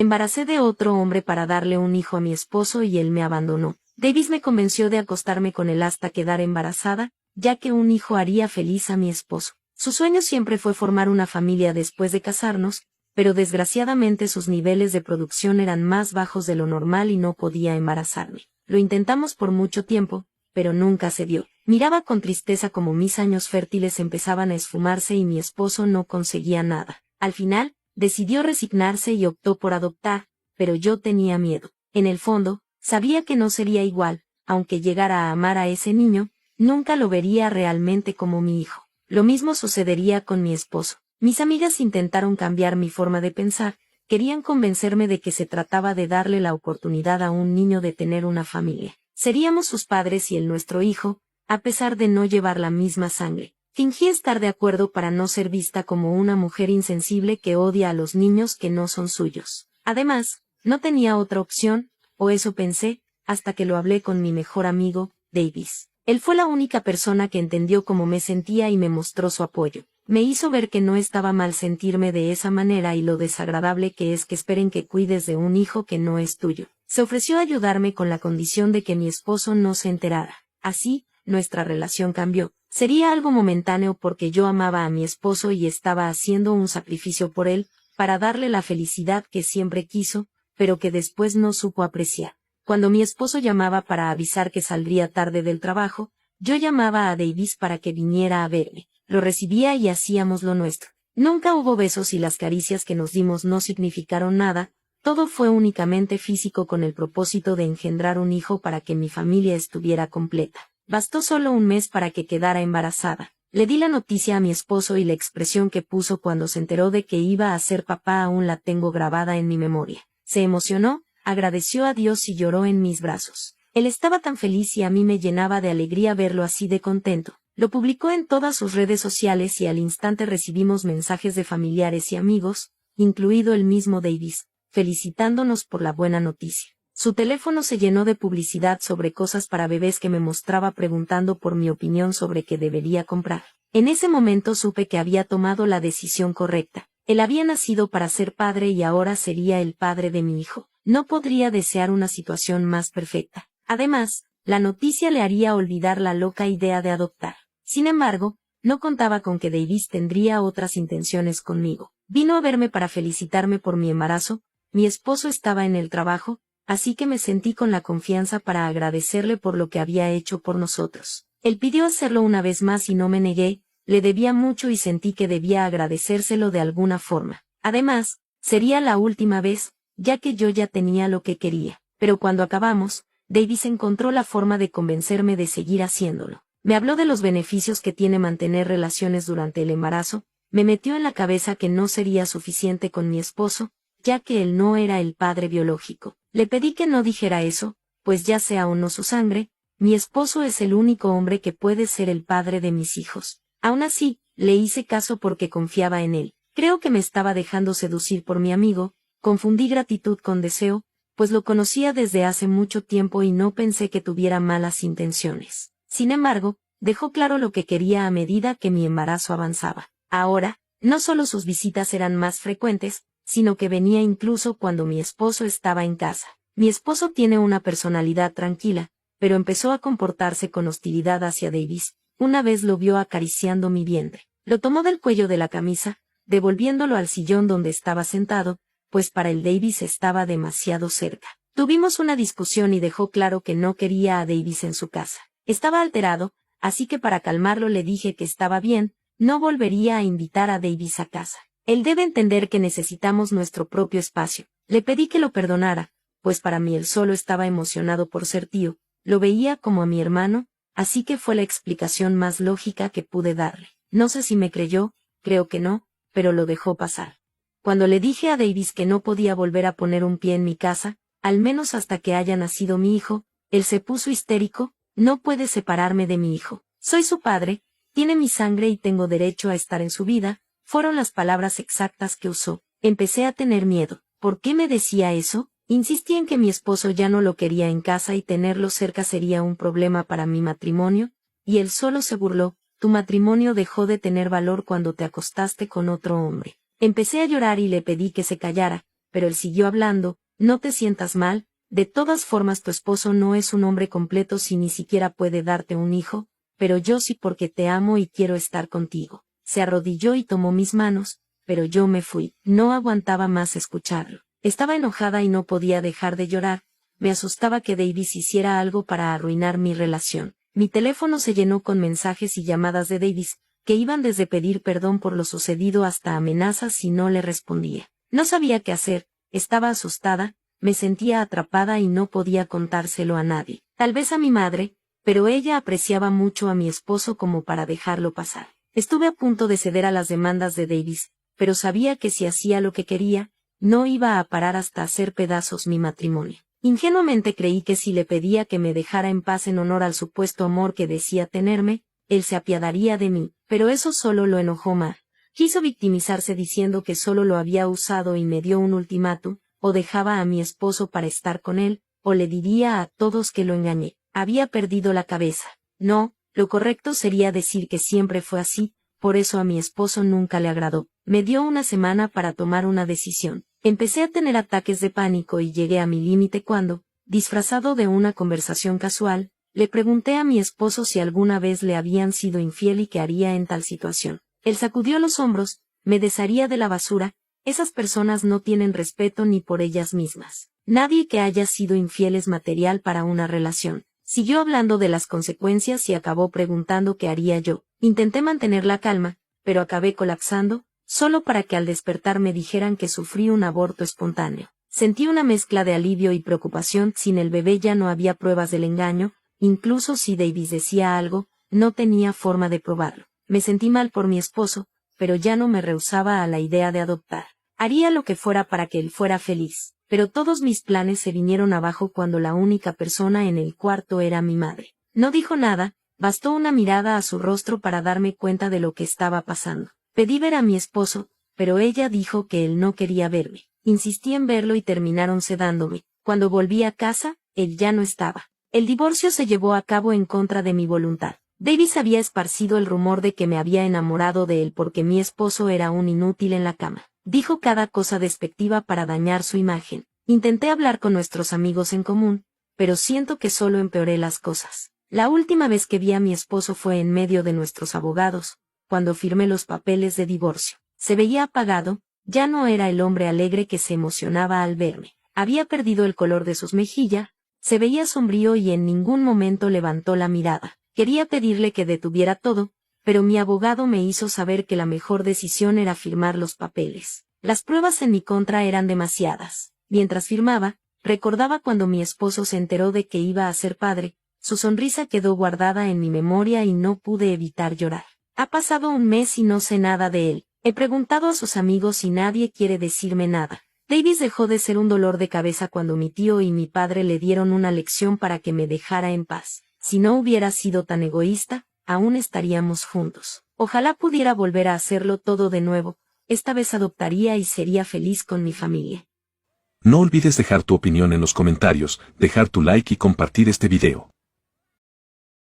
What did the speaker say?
Embaracé de otro hombre para darle un hijo a mi esposo y él me abandonó. Davis me convenció de acostarme con él hasta quedar embarazada, ya que un hijo haría feliz a mi esposo. Su sueño siempre fue formar una familia después de casarnos, pero desgraciadamente sus niveles de producción eran más bajos de lo normal y no podía embarazarme. Lo intentamos por mucho tiempo, pero nunca se dio. Miraba con tristeza como mis años fértiles empezaban a esfumarse y mi esposo no conseguía nada. Al final, decidió resignarse y optó por adoptar, pero yo tenía miedo. En el fondo, sabía que no sería igual, aunque llegara a amar a ese niño, nunca lo vería realmente como mi hijo. Lo mismo sucedería con mi esposo. Mis amigas intentaron cambiar mi forma de pensar, querían convencerme de que se trataba de darle la oportunidad a un niño de tener una familia. Seríamos sus padres y él nuestro hijo, a pesar de no llevar la misma sangre. Fingí estar de acuerdo para no ser vista como una mujer insensible que odia a los niños que no son suyos. Además, no tenía otra opción, o eso pensé, hasta que lo hablé con mi mejor amigo, Davis. Él fue la única persona que entendió cómo me sentía y me mostró su apoyo. Me hizo ver que no estaba mal sentirme de esa manera y lo desagradable que es que esperen que cuides de un hijo que no es tuyo. Se ofreció a ayudarme con la condición de que mi esposo no se enterara. Así, nuestra relación cambió. Sería algo momentáneo porque yo amaba a mi esposo y estaba haciendo un sacrificio por él, para darle la felicidad que siempre quiso, pero que después no supo apreciar. Cuando mi esposo llamaba para avisar que saldría tarde del trabajo, yo llamaba a Davis para que viniera a verme. Lo recibía y hacíamos lo nuestro. Nunca hubo besos y las caricias que nos dimos no significaron nada, todo fue únicamente físico con el propósito de engendrar un hijo para que mi familia estuviera completa. Bastó solo un mes para que quedara embarazada. Le di la noticia a mi esposo y la expresión que puso cuando se enteró de que iba a ser papá aún la tengo grabada en mi memoria. Se emocionó, agradeció a Dios y lloró en mis brazos. Él estaba tan feliz y a mí me llenaba de alegría verlo así de contento. Lo publicó en todas sus redes sociales y al instante recibimos mensajes de familiares y amigos, incluido el mismo Davis, felicitándonos por la buena noticia. Su teléfono se llenó de publicidad sobre cosas para bebés que me mostraba preguntando por mi opinión sobre qué debería comprar. En ese momento supe que había tomado la decisión correcta. Él había nacido para ser padre y ahora sería el padre de mi hijo. No podría desear una situación más perfecta. Además, la noticia le haría olvidar la loca idea de adoptar. Sin embargo, no contaba con que Davis tendría otras intenciones conmigo. Vino a verme para felicitarme por mi embarazo, mi esposo estaba en el trabajo, así que me sentí con la confianza para agradecerle por lo que había hecho por nosotros. Él pidió hacerlo una vez más y no me negué, le debía mucho y sentí que debía agradecérselo de alguna forma. Además, sería la última vez, ya que yo ya tenía lo que quería. Pero cuando acabamos, Davis encontró la forma de convencerme de seguir haciéndolo. Me habló de los beneficios que tiene mantener relaciones durante el embarazo, me metió en la cabeza que no sería suficiente con mi esposo, ya que él no era el padre biológico. Le pedí que no dijera eso, pues ya sea o no su sangre, mi esposo es el único hombre que puede ser el padre de mis hijos. Aún así, le hice caso porque confiaba en él. Creo que me estaba dejando seducir por mi amigo, confundí gratitud con deseo, pues lo conocía desde hace mucho tiempo y no pensé que tuviera malas intenciones. Sin embargo, dejó claro lo que quería a medida que mi embarazo avanzaba. Ahora, no solo sus visitas eran más frecuentes, sino que venía incluso cuando mi esposo estaba en casa. Mi esposo tiene una personalidad tranquila, pero empezó a comportarse con hostilidad hacia Davis. Una vez lo vio acariciando mi vientre. Lo tomó del cuello de la camisa, devolviéndolo al sillón donde estaba sentado, pues para el Davis estaba demasiado cerca. Tuvimos una discusión y dejó claro que no quería a Davis en su casa. Estaba alterado, así que para calmarlo le dije que estaba bien, no volvería a invitar a Davis a casa. Él debe entender que necesitamos nuestro propio espacio. Le pedí que lo perdonara, pues para mí él solo estaba emocionado por ser tío, lo veía como a mi hermano, así que fue la explicación más lógica que pude darle. No sé si me creyó, creo que no, pero lo dejó pasar. Cuando le dije a Davis que no podía volver a poner un pie en mi casa, al menos hasta que haya nacido mi hijo, él se puso histérico. No puede separarme de mi hijo. Soy su padre, tiene mi sangre y tengo derecho a estar en su vida, fueron las palabras exactas que usó. Empecé a tener miedo. ¿Por qué me decía eso? Insistí en que mi esposo ya no lo quería en casa y tenerlo cerca sería un problema para mi matrimonio, y él solo se burló. Tu matrimonio dejó de tener valor cuando te acostaste con otro hombre. Empecé a llorar y le pedí que se callara, pero él siguió hablando: no te sientas mal, de todas formas tu esposo no es un hombre completo si ni siquiera puede darte un hijo, pero yo sí porque te amo y quiero estar contigo. Se arrodilló y tomó mis manos, pero yo me fui. No aguantaba más escucharlo. Estaba enojada y no podía dejar de llorar. Me asustaba que Davis hiciera algo para arruinar mi relación. Mi teléfono se llenó con mensajes y llamadas de Davis, que iban desde pedir perdón por lo sucedido hasta amenazas si no le respondía. No sabía qué hacer, estaba asustada, me sentía atrapada y no podía contárselo a nadie. Tal vez a mi madre, pero ella apreciaba mucho a mi esposo como para dejarlo pasar. Estuve a punto de ceder a las demandas de Davis, pero sabía que si hacía lo que quería, no iba a parar hasta hacer pedazos mi matrimonio. Ingenuamente creí que si le pedía que me dejara en paz en honor al supuesto amor que decía tenerme, él se apiadaría de mí, pero eso solo lo enojó más. Quiso victimizarse diciendo que solo lo había usado y me dio un ultimátum: o dejaba a mi esposo para estar con él, o le diría a todos que lo engañé. Había perdido la cabeza. No, lo correcto sería decir que siempre fue así, por eso a mi esposo nunca le agradó. Me dio una semana para tomar una decisión. Empecé a tener ataques de pánico y llegué a mi límite cuando, disfrazado de una conversación casual, le pregunté a mi esposo si alguna vez le habían sido infiel y qué haría en tal situación. Él sacudió los hombros: me desharía de la basura, esas personas no tienen respeto ni por ellas mismas. Nadie que haya sido infiel es material para una relación. Siguió hablando de las consecuencias y acabó preguntando qué haría yo. Intenté mantener la calma, pero acabé colapsando, solo para que al despertar me dijeran que sufrí un aborto espontáneo. Sentí una mezcla de alivio y preocupación. Sin el bebé ya no había pruebas del engaño, incluso si Davis decía algo, no tenía forma de probarlo. Me sentí mal por mi esposo, pero ya no me rehusaba a la idea de adoptar. Haría lo que fuera para que él fuera feliz, pero todos mis planes se vinieron abajo cuando la única persona en el cuarto era mi madre. No dijo nada, bastó una mirada a su rostro para darme cuenta de lo que estaba pasando. Pedí ver a mi esposo, pero ella dijo que él no quería verme. Insistí en verlo y terminaron sedándome. Cuando volví a casa, él ya no estaba. El divorcio se llevó a cabo en contra de mi voluntad. Davis había esparcido el rumor de que me había enamorado de él porque mi esposo era un inútil en la cama. Dijo cada cosa despectiva para dañar su imagen. Intenté hablar con nuestros amigos en común, pero siento que solo empeoré las cosas. La última vez que vi a mi esposo fue en medio de nuestros abogados, cuando firmé los papeles de divorcio. Se veía apagado, ya no era el hombre alegre que se emocionaba al verme. Había perdido el color de sus mejillas, se veía sombrío y en ningún momento levantó la mirada. Quería pedirle que detuviera todo, pero mi abogado me hizo saber que la mejor decisión era firmar los papeles. Las pruebas en mi contra eran demasiadas. Mientras firmaba, recordaba cuando mi esposo se enteró de que iba a ser padre. Su sonrisa quedó guardada en mi memoria y no pude evitar llorar. Ha pasado un mes y no sé nada de él. He preguntado a sus amigos y nadie quiere decirme nada. Davis dejó de ser un dolor de cabeza cuando mi tío y mi padre le dieron una lección para que me dejara en paz. Si no hubiera sido tan egoísta, aún estaríamos juntos. Ojalá pudiera volver a hacerlo todo de nuevo. Esta vez adoptaría y sería feliz con mi familia. No olvides dejar tu opinión en los comentarios, dejar tu like y compartir este video.